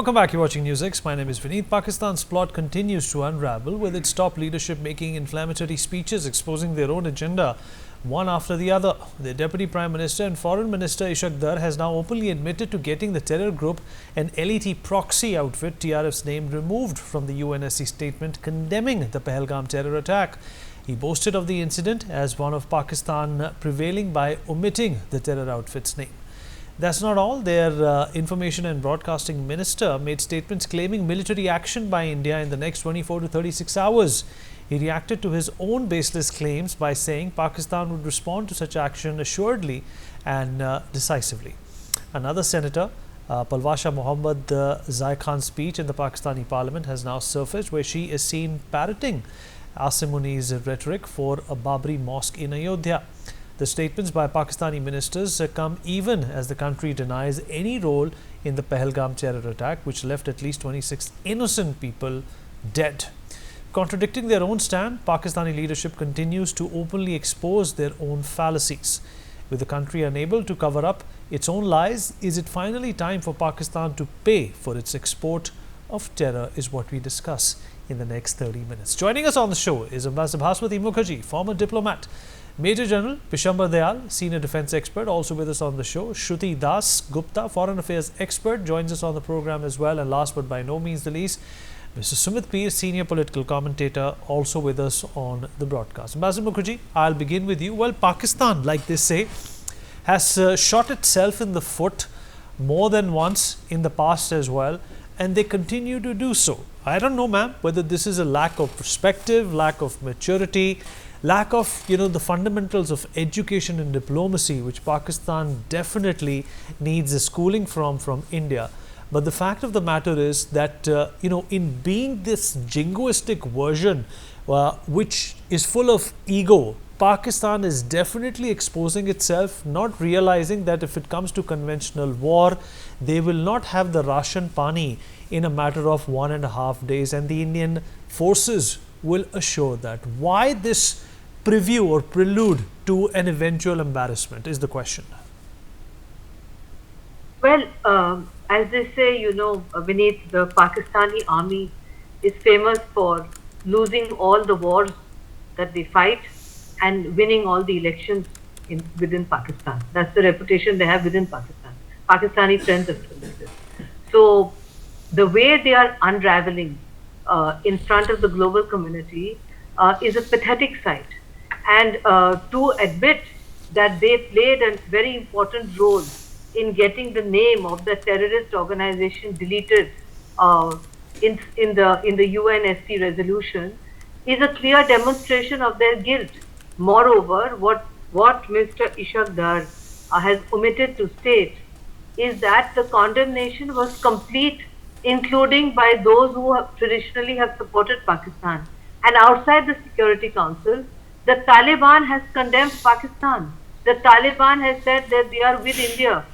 Welcome back. You're watching NewsX. My name is Vineet. Pakistan's plot continues to unravel, with its top leadership making inflammatory speeches exposing their own agenda one after the other. The Deputy Prime Minister and Foreign Minister Ishaq Dar has now openly admitted to getting the terror group and LET proxy outfit TRF's name removed from the UNSC statement condemning the Pahalgam terror attack. He boasted of the incident as one of Pakistan prevailing by omitting the terror outfit's name. That's not all. Their Information and Broadcasting Minister made statements claiming military action by India in the next 24 to 36 hours. He reacted to his own baseless claims by saying Pakistan would respond to such action assuredly and decisively. Another senator, Palwasha Mohammad Zai Khan's speech in the Pakistani parliament has now surfaced, where she is seen parroting Asim Munir's rhetoric for a Babri mosque in Ayodhya. The statements by Pakistani ministers come even as the country denies any role in the Pahalgam terror attack, which left at least 26 innocent people dead. Contradicting their own stand, Pakistani leadership continues to openly expose their own fallacies. With the country unable to cover up its own lies, is it finally time for Pakistan to pay for its export of terror, is what we discuss in the next 30 minutes. Joining us on the show is Ambassador Bhaswati Mukherjee, former diplomat; Major General Pishambar Dayal, senior defense expert, also with us on the show; Shruti Das Gupta, foreign affairs expert, joins us on the program as well; and last but by no means the least, Mr. Sumit Peer, senior political commentator, also with us on the broadcast. Ambassador Mukherjee, I'll begin with you. Well, Pakistan, like they say, has shot itself in the foot more than once in the past as well, and they continue to do so. I don't know, ma'am, whether this is a lack of perspective, lack of maturity, lack of, the fundamentals of education and diplomacy, which Pakistan definitely needs a schooling from India. But the fact of the matter is that, in being this jingoistic version, which is full of ego, Pakistan is definitely exposing itself, not realizing that if it comes to conventional war, they will not have the ration pani in a matter of 1.5 days, and the Indian forces will assure that. Why this preview or prelude to an eventual embarrassment is the question. Well, as they say, Vineet, the Pakistani army is famous for losing all the wars that they fight and winning all the elections within Pakistan. That's the reputation they have within Pakistan. Pakistani friends have told us this. So the way they are unraveling in front of the global community is a pathetic sight. And to admit that they played a very important role in getting the name of the terrorist organization deleted in the UNSC resolution is a clear demonstration of their guilt. Moreover, what Mr. Ishaq Dar has omitted to state is that the condemnation was complete, including by those who traditionally have supported Pakistan. And outside the Security Council, the Taliban has condemned Pakistan. The Taliban has said that they are with India.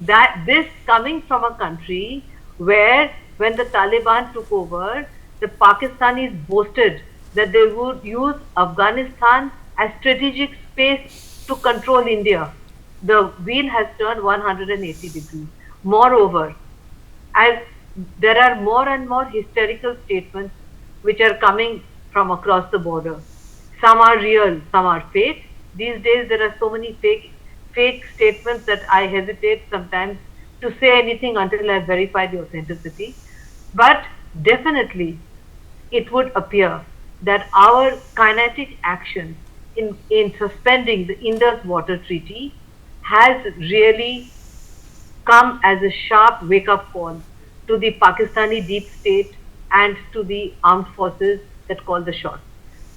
That this coming from a country where, when the Taliban took over, the Pakistanis boasted that they would use Afghanistan as strategic space to control India. The wheel has turned 180 degrees. Moreover, as there are more and more hysterical statements which are coming from across the border. Some are real, some are fake. These days there are so many fake statements that I hesitate sometimes to say anything until I verify the authenticity. But definitely it would appear that our kinetic action in suspending the Indus Water Treaty has really come as a sharp wake-up call to the Pakistani deep state and to the armed forces that call the shots.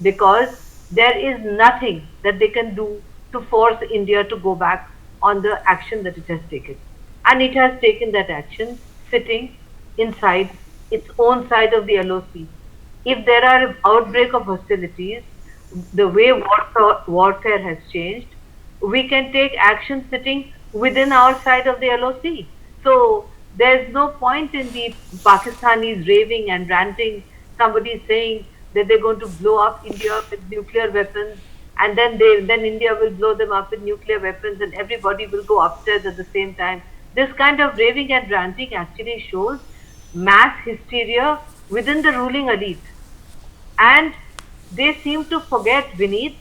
Because there is nothing that they can do to force India to go back on the action that it has taken. And it has taken that action sitting inside its own side of the LOC. If there are an outbreak of hostilities, the way warfare has changed, we can take action sitting within our side of the LOC. So there's no point in the Pakistanis raving and ranting, somebody saying that they're going to blow up India with nuclear weapons, and then India will blow them up with nuclear weapons, and everybody will go upstairs at the same time. This kind of raving and ranting actually shows mass hysteria within the ruling elite. And they seem to forget, Vineet,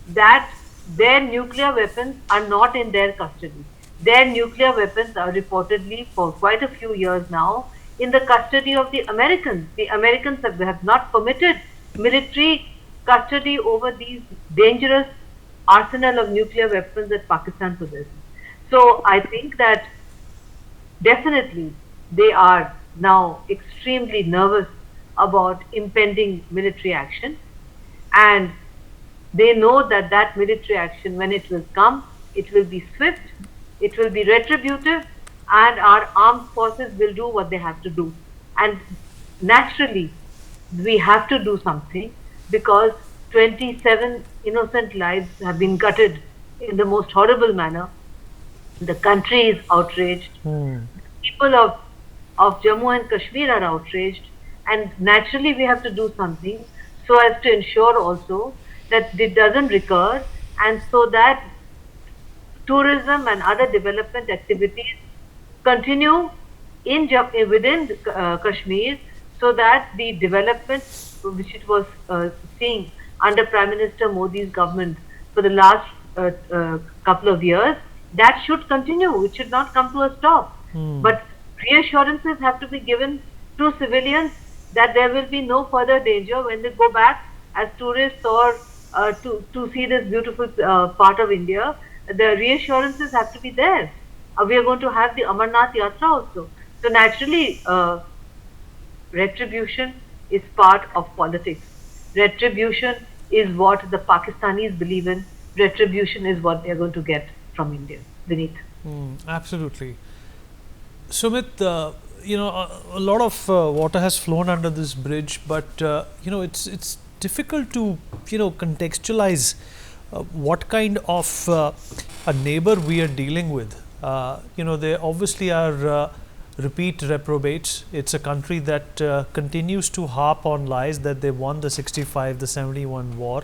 that their nuclear weapons are not in their custody. Their nuclear weapons are reportedly, for quite a few years now, in the custody of the Americans. The Americans have not permitted military custody over these dangerous arsenal of nuclear weapons that Pakistan possesses. So I think that definitely they are now extremely nervous about impending military action, and they know that that military action, when it will come, it will be swift, it will be retributive, and our armed forces will do what they have to do. And naturally, we have to do something because 27 innocent lives have been gutted in the most horrible manner. The country is outraged. People of Jammu and Kashmir are outraged, and naturally we have to do something so as to ensure also that it doesn't recur, and so that tourism and other development activities continue within Kashmir, so that the development which it was seeing under Prime Minister Modi's government for the last couple of years, that should continue. It should not come to a stop. But reassurances have to be given to civilians that there will be no further danger when they go back as tourists or to see this beautiful part of India. The reassurances have to be there. We are going to have the Amarnath Yatra also. So naturally, retribution is part of politics. Retribution is what the Pakistanis believe in. Retribution is what they are going to get from India. Vineet. Absolutely. Sumit, a lot of water has flown under this bridge, but it's difficult to contextualize what kind of a neighbor we are dealing with. They obviously are repeat reprobates. It's a country that continues to harp on lies that they won the 65, the 71 war.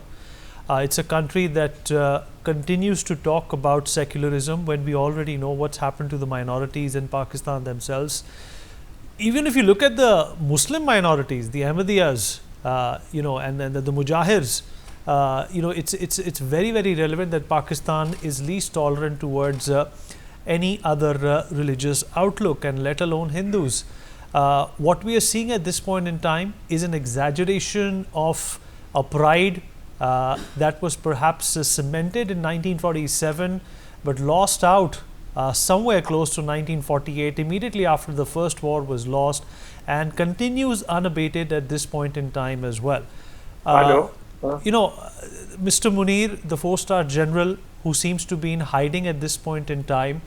It's a country that continues to talk about secularism when we already know what's happened to the minorities in Pakistan themselves. Even if you look at the Muslim minorities, the Ahmadiyas, and then the Mujahirs, it's very, very relevant that Pakistan is least tolerant towards any other religious outlook, and let alone Hindus. What we are seeing at this point in time is an exaggeration of a pride that was perhaps cemented in 1947 but lost out somewhere close to 1948, immediately after the first war was lost, and continues unabated at this point in time as well. Mr. Munir, the 4-star general who seems to be in hiding at this point in time,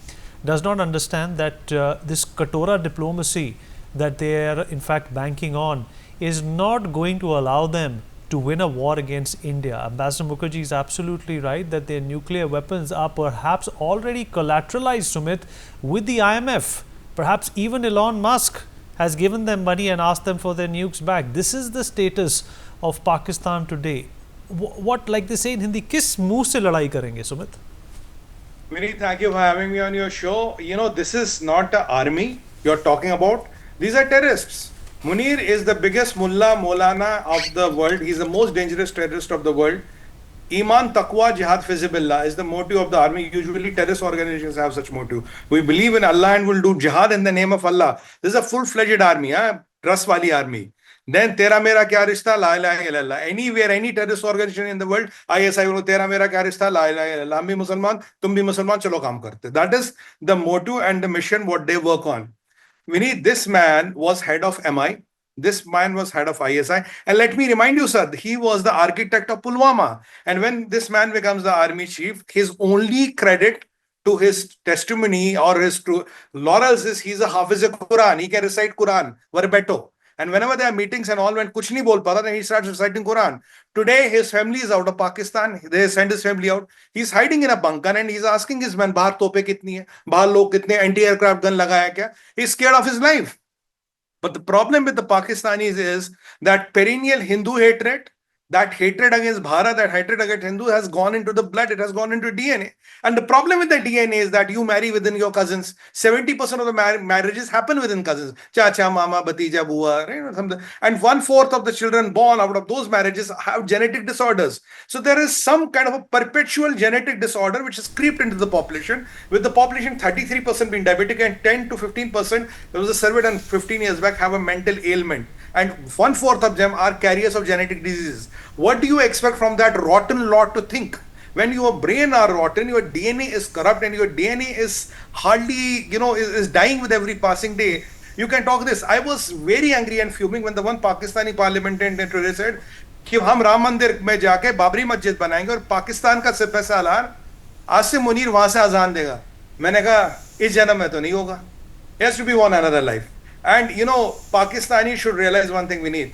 does not understand that this Katora diplomacy that they are in fact banking on is not going to allow them to win a war against India. Ambassador Mukherjee is absolutely right that their nuclear weapons are perhaps already collateralized, Sumit, with the IMF. Perhaps even Elon Musk has given them money and asked them for their nukes back. This is the status of Pakistan today. What, like they say in Hindi, किस मुंह से लड़ाई करेंगे, Sumit? Vinny, thank you for having me on your show. This is not an army you're talking about. These are terrorists. Munir is the biggest mullah Maulana of the world. He's the most dangerous terrorist of the world. Iman, Taqwa, Jihad, Fizibillah is the motto of the army. Usually terrorist organizations have such motto. We believe in Allah and will do jihad in the name of Allah. This is a full-fledged army, trust wali army. Then Tera Mera Kya Rishta, La ilaha illallah. Anywhere, any terrorist organization in the world, ISI will Tera Mera Kya Rishta, La ilaha illallah. Hum bhi Musalman, tum bhi Musalman, chalo kaam karte. That is the motto and the mission what they work on. Vinny, this man was head of MI. This man was head of ISI. And let me remind you, sir, he was the architect of Pulwama. And when this man becomes the army chief, his only credit to his testimony or his laurels is he's a Hafiz Quran. He can recite Quran verbatim. And whenever there are meetings and all, when kuch nahi bol pata, then he starts reciting Quran. Today, his family is out of Pakistan. They send his family out. He's hiding in a bunker and he's asking his men, bahar tope kitni hai? Bahar log kitne anti-aircraft gun lagaya kya? He's scared of his life. But the problem with the Pakistanis is that perennial Hindu hatred, That hatred against Bharat, that hatred against Hindu has gone into the blood, it has gone into DNA. And the problem with the DNA is that you marry within your cousins. 70% of the marriages happen within cousins. Chacha, mama, batija, bua, right? And 1/4 of the children born out of those marriages have genetic disorders. So there is some kind of a perpetual genetic disorder which has creeped into the population, with the population 33% being diabetic and 10 to 15%, there was a survey done 15 years back, have a mental ailment. And 1/4 of them are carriers of genetic diseases. What do you expect from that rotten lot to think? When your brain are rotten, your DNA is corrupt, and your DNA is hardly, is dying with every passing day. You can talk this. I was very angry and fuming when the one Pakistani parliamentarian said कि हम राम मंदिर में जाके बाबरी मस्जिद बनाएंगे और पाकिस्तान का सिपह सालार आसिम मुनीर वहां से अजान देगा. मैंने कहा इस जन्म में तो नहीं होगा. It has to be one another life. And Pakistanis should realize one thing, Vineet.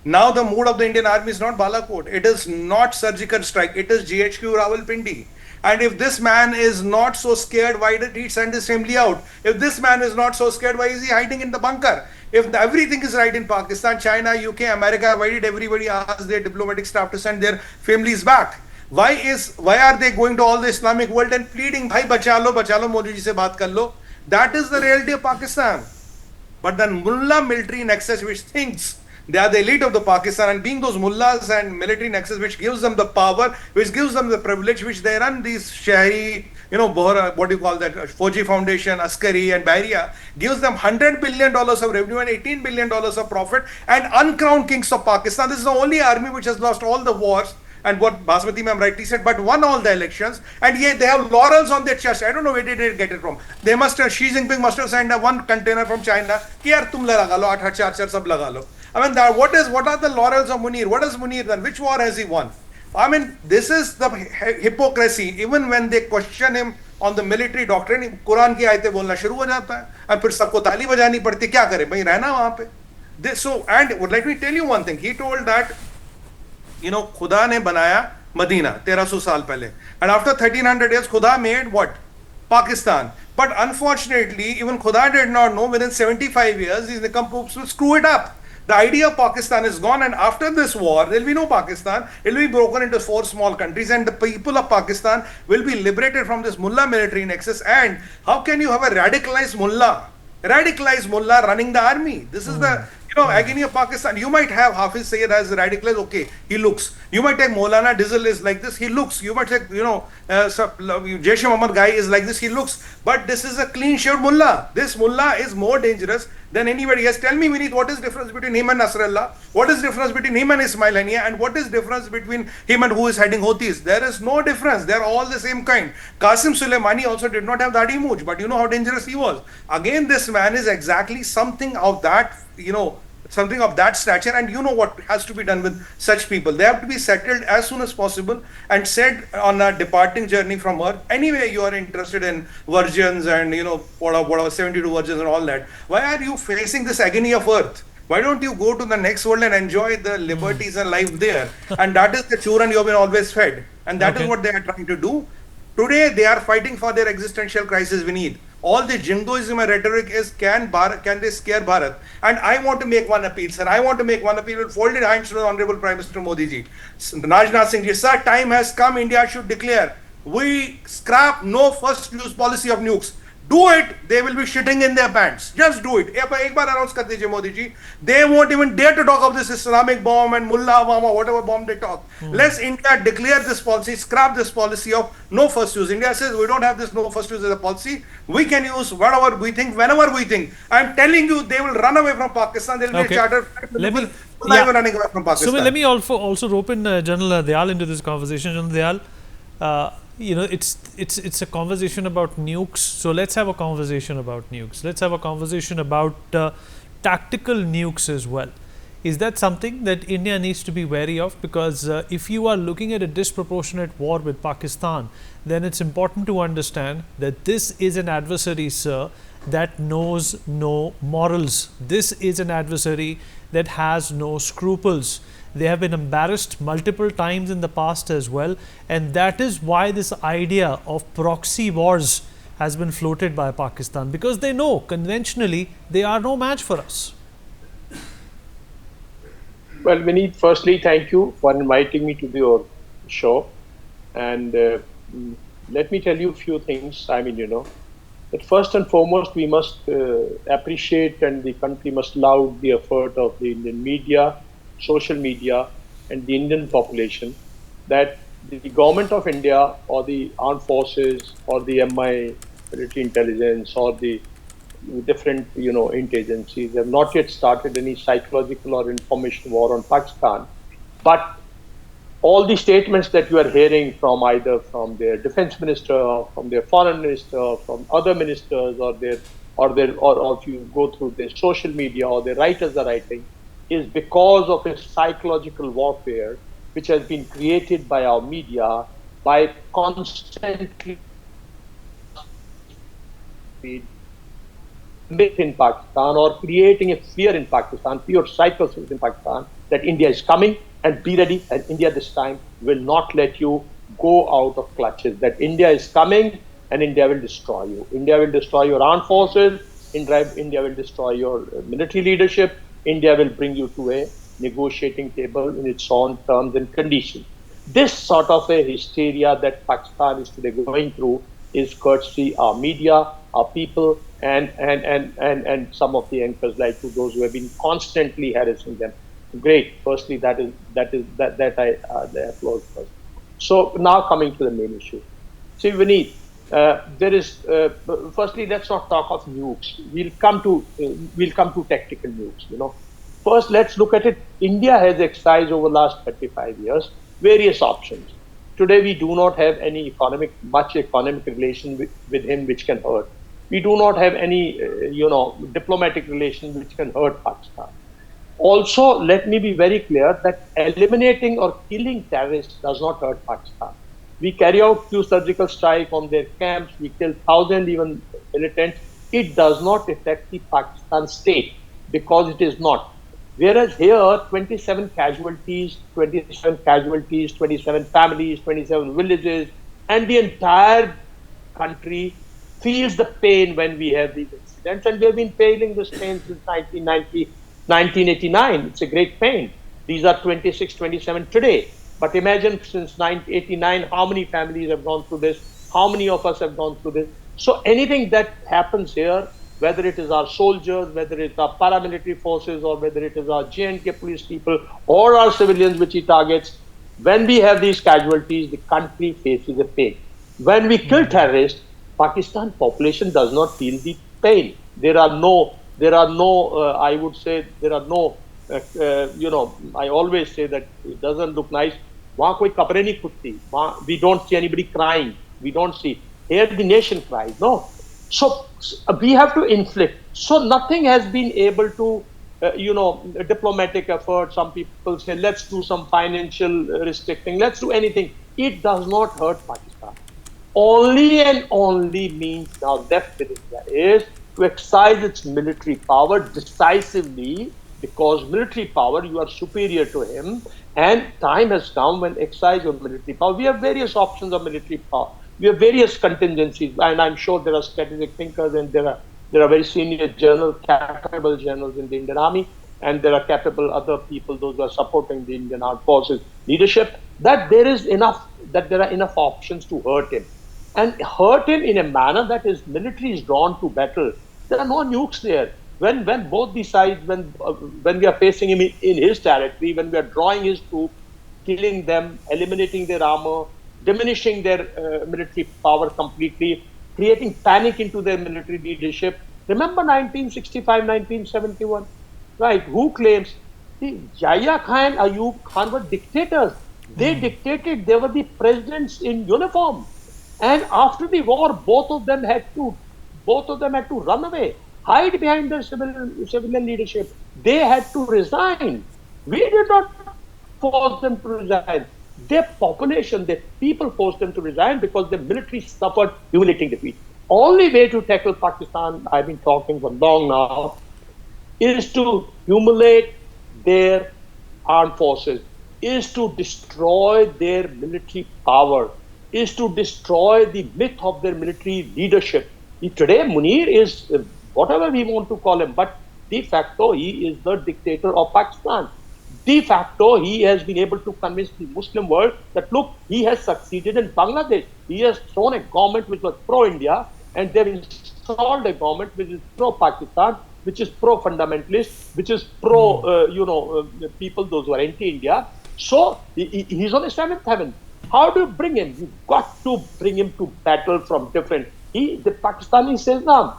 Now the mood of the Indian army is not Balakot. It is not surgical strike. It is GHQ Rawalpindi. And if this man is not so scared, why did he send his family out? If this man is not so scared, why is he hiding in the bunker? If everything is right in Pakistan, China, UK, America, why did everybody ask their diplomatic staff to send their families back? Why are they going to all the Islamic world and pleading, bhai bacha lo, Modi ji se baat kar lo? That is the reality of Pakistan. But the mullah military nexus which thinks they are the elite of the Pakistan, and being those mullahs and military nexus which gives them the power, which gives them the privilege, which they run these Shahri, what do you call that, Fauji Foundation, Askari and Bahriya, gives them $100 billion of revenue and $18 billion of profit, and uncrowned kings of Pakistan. This is the only army which has lost all the wars, and what Basmati ma'am rightly said, but won all the elections, and yet they have laurels on their chest. I don't know where did they get it from. They Xi Jinping must have signed one container from China, ki yaar tum laga lo, 8 sab laga lo. I mean, what are the laurels of Munir? What has Munir done? Which war has he won? I mean, this is the hypocrisy. Even when they question him on the military doctrine, Quran की आयतें बोलना शुरू हो जाता है, और फिर सबको ताली बजानी पड़ती, क्या करे भाई, रहना वहां पे. So, and let me tell you one thing. He told that, खुदा ने बनाया मदीना 1300 साल पहले, and after 1300 years, खुदा made what? Pakistan. But unfortunately, even Khuda did not know within 75 years, these nincompoops will screw it up. The idea of Pakistan is gone, and after this war, there will be no Pakistan. It will be broken into 4 small countries, and the people of Pakistan will be liberated from this mullah military nexus. And how can you have a radicalized mullah running the army? This is the agony of Pakistan. You might have Hafiz Sayyid as radicalized, okay, he looks. You might take Maulana Dizzle is like this, he looks. You might take, Jaish Muhammad guy is like this, he looks. But this is a clean-shaved mullah. This mullah is more dangerous than anybody else. Tell me, Vineet, what is the difference between him and Nasrallah? What is the difference between him and Ismail Haniya? And what is the difference between him and who is heading Houthis? There is no difference. They are all the same kind. Qasim Soleimani also did not have Dadi Mouj, but you know how dangerous he was. Again, this man is exactly something of that, something of that stature, and you know what has to be done with such people. They have to be settled as soon as possible and set on a departing journey from Earth. Anyway, you are interested in virgins and whatever 72 virgins and all that. Why are you facing this agony of Earth? Why don't you go to the next world and enjoy the liberties and life there? And that is the children you have been always fed, and that is what they are trying to do. Today, they are fighting for their existential crisis, Vineet. All the jingoism and rhetoric is, can they scare Bharat? And I want to make one appeal, sir. I want to make one appeal with folded hands to the Honorable Prime Minister Modi ji. Rajnath Singh ji, sir, time has come. India should declare, we scrap no first use policy of nukes. Do it, they will be shitting in their pants. Just do it. एक बार announce कर दीजिए Modi ji. They won't even dare to talk of this Islamic bomb and Mullah Obama, whatever bomb they talk. Let's India declare this policy, scrap this policy of no first use. India says we don't have this no first use as a policy. We can use whatever we think, whenever we think. I'm telling you, they will run away from Pakistan. There will be a charter flight. Running away from Pakistan. So let me also rope in General Dayal into this conversation. General Dayal, it's a conversation about nukes. So let's have a conversation about nukes. Let's have a conversation about tactical nukes as well. Is that something that India needs to be wary of? Because if you are looking at a disproportionate war with Pakistan, then it's important to understand that this is an adversary, sir, that knows no morals. This is an adversary that has no scruples. They have been embarrassed multiple times in the past as well, and that is why this idea of proxy wars has been floated by Pakistan, because they know conventionally they are no match for us. Well, Vineet, firstly, thank you for inviting me to your show. And mm, let me tell you a few things. I mean, that first and foremost, we must appreciate and the country must laud the effort of the Indian media, social media, and the Indian population that the government of India or the armed forces or the MI military intelligence or the different intelligences have not yet started any psychological or information war on Pakistan. But all the statements that you are hearing from either from their defense minister or from their foreign minister or from other ministers or if you go through their social media or the writers are writing is because of a psychological warfare which has been created by our media by constantly myth in Pakistan or creating a fear in Pakistan, fear psychosis in Pakistan that India is coming and be ready. And India this time will not let you go out of clutches. That India is coming and India will destroy you. India will destroy your armed forces. India will destroy your military leadership. India will bring you to a negotiating table in its own terms and conditions. This sort of a hysteria that Pakistan is today going through is courtesy our media, our people, and some of the anchors like those who have been constantly harassing them. Great. Firstly, that I applaud first. So now coming to the main issue. See, Vineet, there is firstly let's not talk of nukes. We'll come to tactical nukes. First let's look at it. India has exercised over the last 35 years various options. Today we do not have any much economic relation with him which can hurt. We do not have any diplomatic relation which can hurt Pakistan. Also, let me be very clear that eliminating or killing terrorists does not hurt Pakistan. We carry out few surgical strikes on their camps. We kill thousands even militants. It does not affect the Pakistan state because it is not. Whereas here, 27 casualties, 27 families, 27 villages, and the entire country feels the pain when we have these incidents. And we have been feeling this pain since 1989. It's a great pain. These are 26, 27 today. But imagine since 1989, how many families have gone through this? How many of us have gone through this? So anything that happens here, whether it is our soldiers, whether it's our paramilitary forces, or whether it is our J&K police people, or our civilians which he targets, when we have these casualties, the country faces a pain. When we kill terrorists, Pakistan population does not feel the pain. I would say, there are no, I always say that it doesn't look nice. वहाँ कोई कपड़े नहीं खुदती. We don't see anybody crying. We don't see. Here the nation cries. No. So we have to inflict. So nothing has been able to, diplomatic effort. Some people say, let's do some financial restricting. Let's do anything. It does not hurt Pakistan. Only and only means now left with India is to exercise its military power decisively, because military power, you are superior to him, and time has come when exercise your military power. We have various options of military power. We have various contingencies, and I'm sure there are strategic thinkers, and there are very senior generals, capable generals in the Indian Army, and there are capable other people, those who are supporting the Indian Armed Forces leadership, that there are enough options to hurt him. And hurt him in a manner that his military is drawn to battle. There are no nukes there. When both the sides, when we are facing him in his territory, when we are drawing his troops, killing them, eliminating their armor, diminishing their military power completely, creating panic into their military leadership. Remember 1965, 1971, right? Who claims? The Yahya Khan, Ayub Khan were dictators. They dictated. They were the presidents in uniform. And after the war, both of them had to run away, hide behind their civilian leadership. They had to resign. We did not force them to resign. Their population, their people forced them to resign because the military suffered humiliating defeat. Only way to tackle Pakistan, I've been talking for long now, is to humiliate their armed forces, is to destroy their military power, is to destroy the myth of their military leadership. Today, Munir is whatever we want to call him, but de facto, he is the dictator of Pakistan. de facto, he has been able to convince the Muslim world that, look, he has succeeded in Bangladesh. He has thrown a government which was pro-India, and they've installed a government which is pro-Pakistan, which is pro-fundamentalist, which is people, those who are anti-India. So he's on the seventh heaven. How do you bring him? You've got to bring him to battle from different. The Pakistani says, no.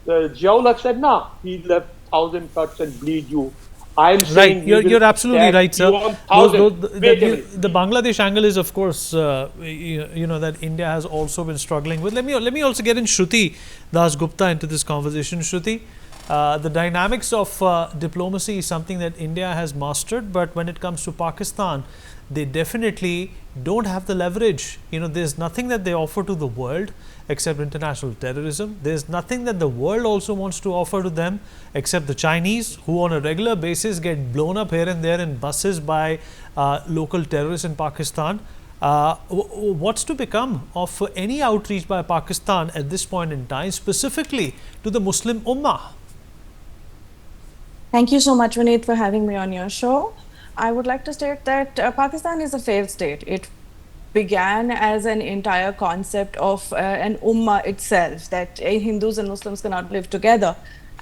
Ziaul said, no. He left 1,000 cuts and bleed you. I'm saying right. You're absolutely right, sir. The Bangladesh angle is, of course, that India has also been struggling with. Let me also get in Shruti Das Gupta into this conversation. Shruti, the dynamics of diplomacy is something that India has mastered, but when it comes to Pakistan, they definitely don't have the leverage. There's nothing that they offer to the world except international terrorism. There's nothing that the world also wants to offer to them except the Chinese, who on a regular basis get blown up here and there in buses by local terrorists in Pakistan. What's to become of any outreach by Pakistan at this point in time, specifically to the Muslim Ummah? Thank you so much, Vineet, for having me on your show. I would like to state that Pakistan is a failed state. It began as an entire concept of an ummah itself, that Hindus and Muslims cannot live together.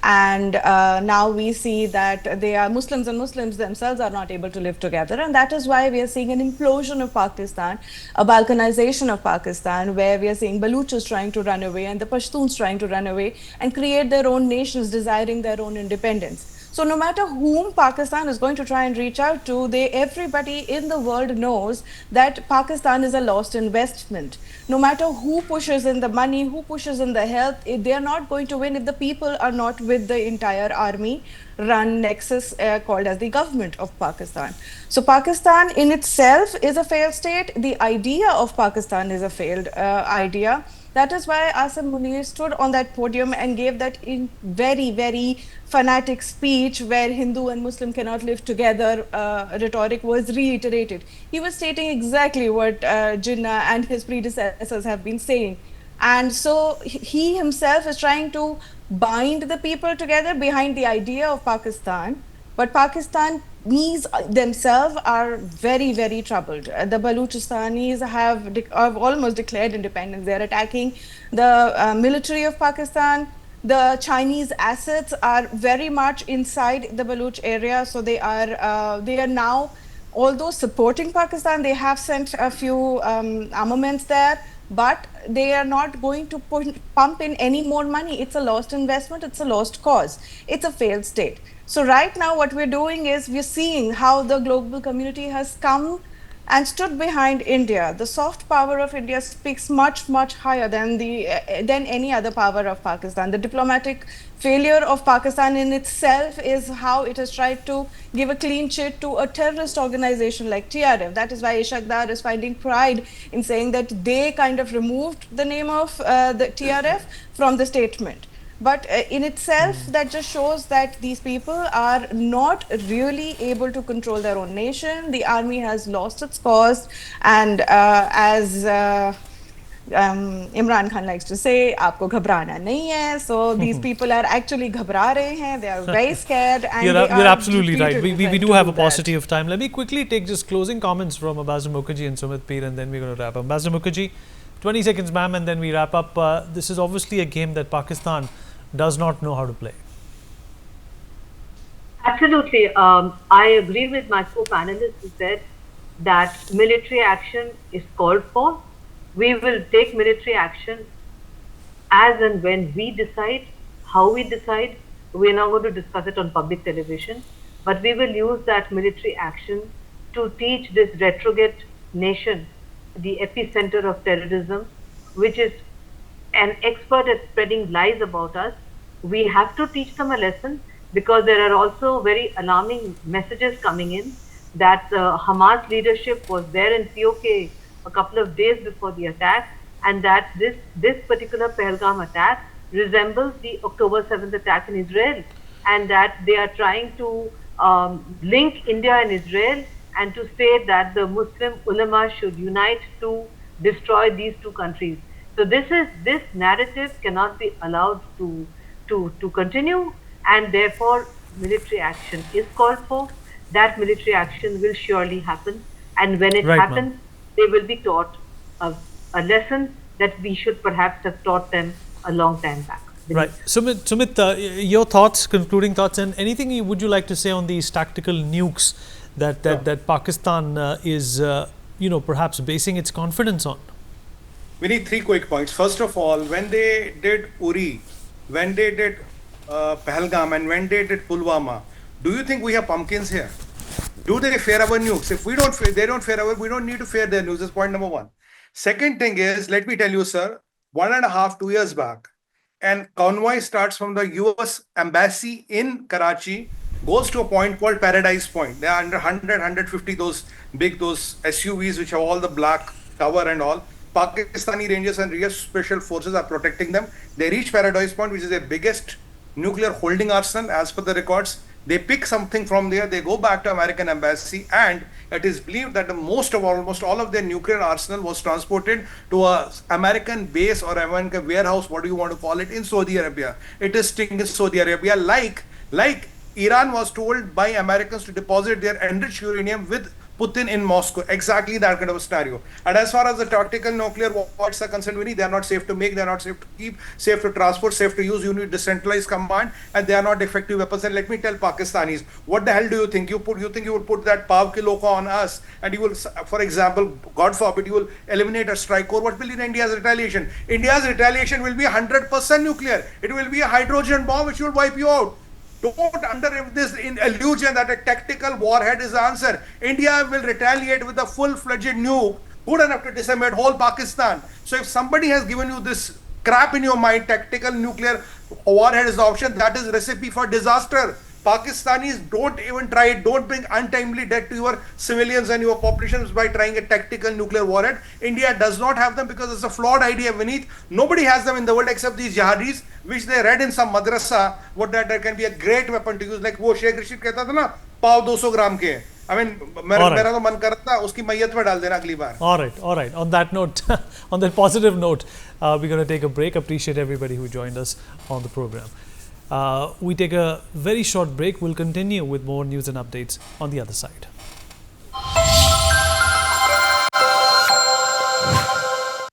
And now we see that they are Muslims and Muslims themselves are not able to live together. And that is why we are seeing an implosion of Pakistan, a balkanization of Pakistan, where we are seeing Baluchis trying to run away and the Pashtuns trying to run away and create their own nations, desiring their own independence. So no matter whom Pakistan is going to try and reach out to, everybody in the world knows that Pakistan is a lost investment. No matter who pushes in the money, who pushes in the help, they are not going to win if the people are not with the entire army run nexus called as the government of Pakistan. So Pakistan in itself is a failed state. The idea of Pakistan is a failed idea. That is why Asim Munir stood on that podium and gave that very, very fanatic speech where Hindu and Muslim cannot live together. Rhetoric was reiterated. He was stating exactly what Jinnah and his predecessors have been saying. And so he himself is trying to bind the people together behind the idea of Pakistan. But Pakistanis themselves are very, very troubled. The Baluchistanis have almost declared independence. They are attacking the military of Pakistan. The Chinese assets are very much inside the Baluch area. So they are now, although supporting Pakistan, they have sent a few armaments there. But they are not going to pump in any more money. It's a lost investment. It's a lost cause. It's a failed state. So right now what we're doing is we're seeing how the global community has come and stood behind India. The soft power of India speaks much, much higher than any other power of Pakistan. The diplomatic failure of Pakistan in itself is how it has tried to give a clean chit to a terrorist organization like TRF. That is why Ishaq Dar is finding pride in saying that they kind of removed the name of the TRF from the statement. But in itself, that just shows that these people are not really able to control their own nation. The army has lost its cause. And as Imran Khan likes to say, aapko ghabrana nahi hai. So these people are actually ghabra rahe hain. They are very scared. And you're absolutely right. We do have a paucity of time. Let me quickly take just closing comments from Ambassador Mukherjee and Sumit Peer, and then we're going to wrap up. Ambassador Mukherjee, 20 seconds, ma'am, and then we wrap up. This is obviously a game that Pakistan does not know how to play. Absolutely. I agree with my co-panelists who said that military action is called for. We will take military action as and when we decide, how we decide. We're not going to discuss it on public television, but we will use that military action to teach this retrograde nation, the epicenter of terrorism, which is an expert at spreading lies about us. We have to teach them a lesson, because there are also very alarming messages coming in that Hamas leadership was there in POK a couple of days before the attack, and that this particular Pahalgam attack resembles the October 7th attack in Israel, and that they are trying to link India and Israel and to say that the Muslim ulama should unite to destroy these two countries. So this narrative cannot be allowed to continue, and therefore military action is called for, that military action will surely happen. And when it Right, ma'am. happens, they will be taught a lesson that we should perhaps have taught them a long time back. Right. Sumit, your thoughts, concluding thoughts, and anything would you like to say on these tactical nukes that Pakistan is, perhaps basing its confidence on? We need 3 quick points. First of all, when they did Uri, when they did Pahalgam, and when they did Pulwama, do you think we have pumpkins here? Do they fear our nukes? If they don't fear our, we don't need to fear their nukes. That's point number 1. Second thing is, let me tell you, sir, 1.5, 2 years back, and convoy starts from the US embassy in Karachi, goes to a point called Paradise Point. There are under 100, 150 those SUVs which have all the black cover and all. Pakistani Rangers and real special forces are protecting them. They reach Paradise Point, which is their biggest nuclear holding arsenal as per the records. They pick something from there, they go back to American embassy, and it is believed that almost all of their nuclear arsenal was transported to a American base or American warehouse, what do you want to call it, in Saudi Arabia. It is sitting in Saudi Arabia, like Iran was told by Americans to deposit their enriched uranium with Putin in Moscow. Exactly that kind of a scenario. And as far as the tactical nuclear warheads are concerned, they are not safe to make, they are not safe to keep, safe to transport, safe to use. You need decentralized command, and they are not effective weapons. And let me tell Pakistanis, what the hell do you think? You think you will put that Pav Kiloko on us, and you will, for example, God forbid, you will eliminate a strike corps. What will be India's retaliation? India's retaliation will be 100% nuclear. It will be a hydrogen bomb which will wipe you out. Don't under this illusion that a tactical warhead is the answer. India will retaliate with a full-fledged nuke, good enough to decimate whole Pakistan. So if somebody has given you this crap in your mind, tactical nuclear warhead is the option, that is recipe for disaster. Pakistanis, don't even try it. Don't bring untimely death to your civilians and your populations by trying a tactical nuclear warhead. India does not have them because it's a flawed idea, Vineet. Nobody has them in the world except these jihadis, which they read in some madrasa, what that can be a great weapon to use. Like wo Sheikh Rashid कहता था ना, पाव 200 ग्राम के. I mean, मेरा तो मन करता उसकी मैयत में डाल देना अगली बार. All right. On that note, on that positive note, we're going to take a break. Appreciate everybody who joined us on the program. We take a very short break. We'll continue with more news and updates on the other side.